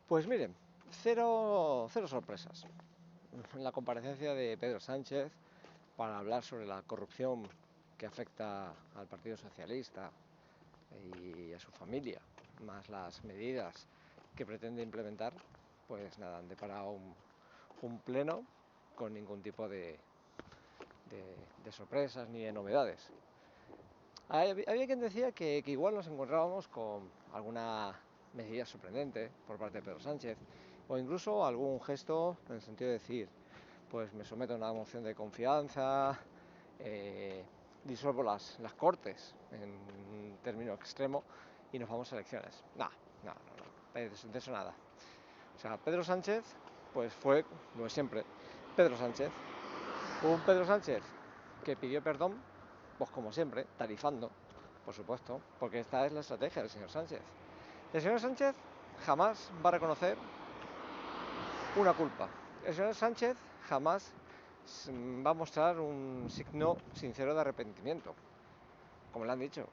Pues miren, cero sorpresas. En la comparecencia de Pedro Sánchez para hablar sobre la corrupción que afecta al Partido Socialista y a su familia, más las medidas que pretende implementar, pues nada, han deparado un pleno con ningún tipo de sorpresas ni de novedades. Había quien decía que igual nos encontrábamos con alguna medida sorprendente por parte de Pedro Sánchez, o incluso algún gesto en el sentido de decir, pues me someto a una moción de confianza, disuelvo las Cortes en un término extremo y nos vamos a elecciones. No, de eso nada. O sea, Pedro Sánchez pues fue lo de siempre, Pedro Sánchez. Un Pedro Sánchez que pidió perdón, pues como siempre, tarifando, por supuesto, porque esta es la estrategia del señor Sánchez. El señor Sánchez jamás va a reconocer una culpa. El señor Sánchez jamás va a mostrar un signo sincero de arrepentimiento. Como le han dicho,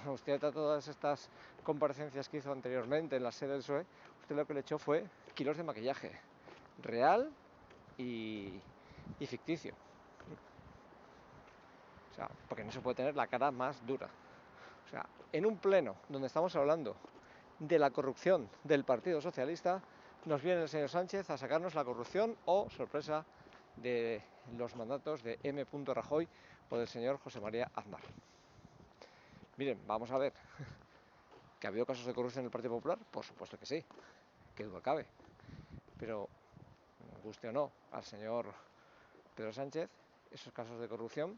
usted a todas estas comparecencias que hizo anteriormente en la sede del PSOE, usted lo que le echó fue kilos de maquillaje, real y ficticio. O sea, porque no se puede tener la cara más dura. O sea, en un pleno donde estamos hablando de la corrupción del Partido Socialista, nos viene el señor Sánchez a sacarnos la corrupción o, sorpresa, de los mandatos de M. Rajoy o del señor José María Aznar. Miren, vamos a ver, ¿que ha habido casos de corrupción en el Partido Popular? Por supuesto que sí, que duda cabe. Pero, guste o no, al señor Pedro Sánchez, esos casos de corrupción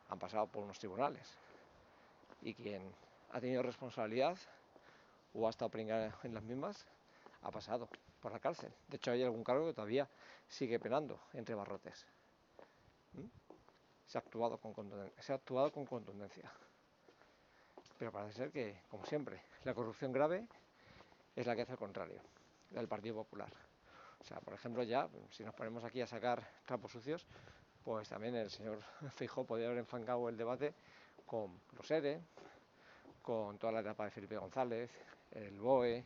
han pasado por unos tribunales. Y quien ha tenido responsabilidad o ha estado pringado en las mismas, ha pasado por la cárcel. De hecho, hay algún cargo que todavía sigue penando entre barrotes. Se ha actuado con contundencia. Pero parece ser que, como siempre, la corrupción grave es la que hace el contrario, la del Partido Popular. O sea, por ejemplo, ya, si nos ponemos aquí a sacar trapos sucios, pues también el señor Feijóo podría haber enfangado el debate con los ERE, con toda la etapa de Felipe González, el BOE,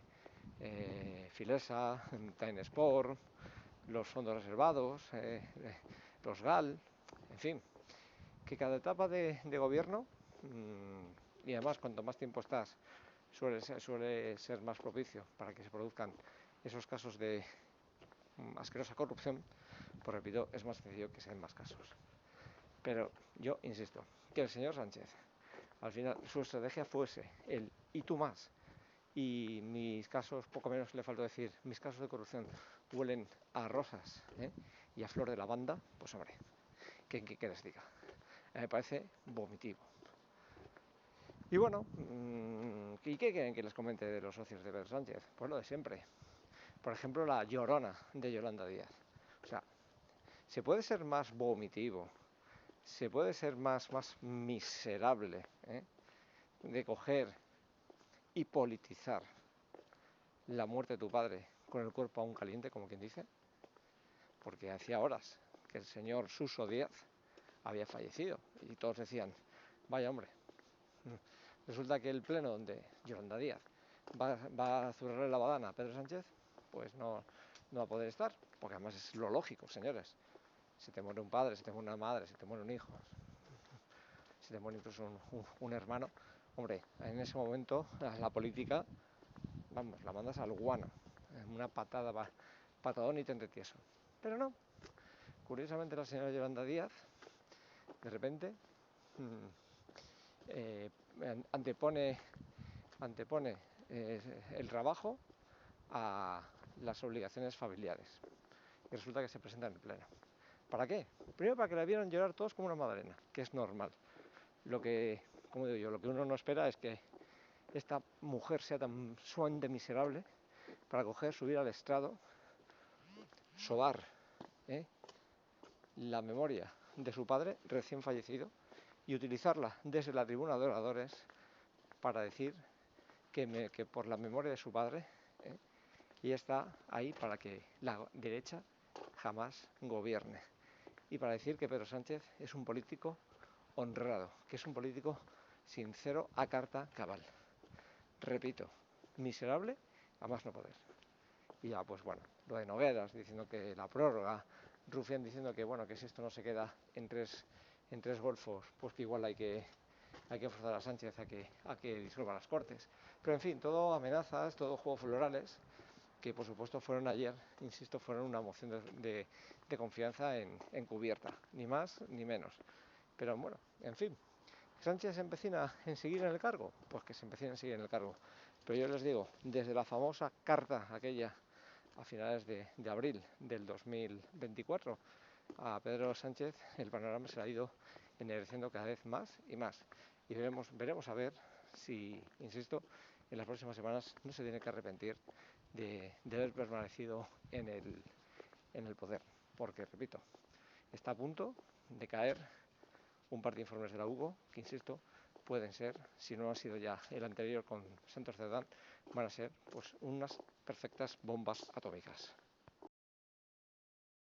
Filesa, Time Sport, los fondos reservados, los GAL, en fin, que cada etapa de gobierno, y además cuanto más tiempo estás, suele ser más propicio para que se produzcan esos casos de asquerosa corrupción, pues repito, es más sencillo que se den más casos. Pero yo insisto, que el señor Sánchez, al final, su estrategia fuese el y tú más, y mis casos, poco menos le faltó decir, mis casos de corrupción huelen a rosas y a flor de lavanda, pues hombre, ¿qué les diga? Me parece vomitivo. Y bueno, ¿y qué quieren que les comente de los socios de Pedro Sánchez? Pues lo de siempre. Por ejemplo, la llorona de Yolanda Díaz. O sea, ¿se puede ser más vomitivo? ¿Se puede ser más miserable de coger y politizar la muerte de tu padre con el cuerpo aún caliente, como quien dice? Porque hacía horas que el señor Suso Díaz había fallecido y todos decían, vaya hombre. Resulta que el pleno donde Yolanda Díaz va a zurrarle la badana a Pedro Sánchez, pues no va a poder estar, porque además es lo lógico, señores. Si te muere un padre, si te muere una madre, si te muere un hijo, si te muere incluso un hermano, hombre, en ese momento la política, vamos, la mandas al guano, una patadón y tente tieso. Pero no, curiosamente la señora Yolanda Díaz, de repente, antepone el trabajo a las obligaciones familiares. Y resulta que se presenta en el pleno. ¿Para qué? Primero para que la vieran llorar todos como una madalena, que es normal. Lo que, como digo yo, lo que uno no espera es que esta mujer sea tan sumamente miserable para coger, subir al estrado, sobar la memoria de su padre recién fallecido y utilizarla desde la tribuna de oradores para decir que por la memoria de su padre y está ahí para que la derecha jamás gobierne y para decir que Pedro Sánchez es un político honrado, que es un político sincero a carta cabal. Repito, miserable a más no poder. Y ya, pues bueno, lo de Nogueras diciendo que la prórroga, Rufián diciendo que bueno, que si esto no se queda en tres golfos, pues que igual hay que forzar a Sánchez a que disuelva las Cortes. Pero en fin, todo amenazas, todo juegos florales, que por supuesto fueron ayer, insisto, fueron una moción de confianza encubierta, ni más ni menos. Pero bueno, en fin, ¿Sánchez se empecina en seguir en el cargo? Pues que se empecine en seguir en el cargo. Pero yo les digo, desde la famosa carta aquella a finales de abril del 2024 a Pedro Sánchez, el panorama se ha ido ennegreciendo cada vez más y más. Y veremos a ver si, insisto, en las próximas semanas no se tiene que arrepentir de haber permanecido en el poder. Porque, repito, está a punto de caer un par de informes de la Hugo, que insisto, pueden ser, si no ha sido ya el anterior con Santos Cerdán, van a ser pues unas perfectas bombas atómicas.